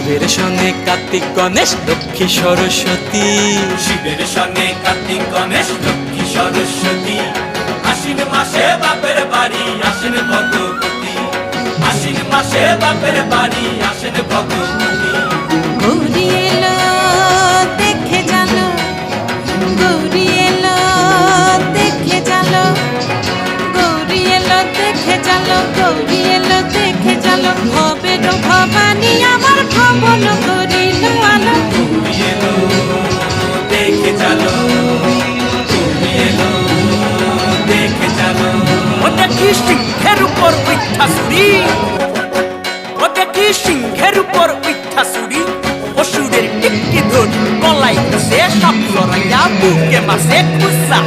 শিবের সঙ্গে কার্তিক গণেশ লক্ষ্মী সরস্বতী, শিবের সঙ্গে কার্তিক গণেশ লক্ষ্মী সরস্বতী। আশ্বিন মাসে বাপের বাড়ি আসেন ভগবতী, আশ্বিন মাসে বাপের বাড়ি আসেন ভগবতী। গৌরী এলো দেখে জানো, গৌরী এলো দেখে জানো, গৌরী এলো দেখে জানো, গৌরী এলো দেখে জানো। ভবের ভবানী আমার ভবন করিল আলো। গৌরী এলো দেখে চলো, গৌরী এলো দেখে চলো। ও দেখি সিংহের উপর উইঠ্যাসুরি, ও দেখি সিংহের উপর উইঠ্যাসুরি। অসুরের টিকটি ধরি গলায় সে সব জড়াইয়া বুকে মাসে খুসা।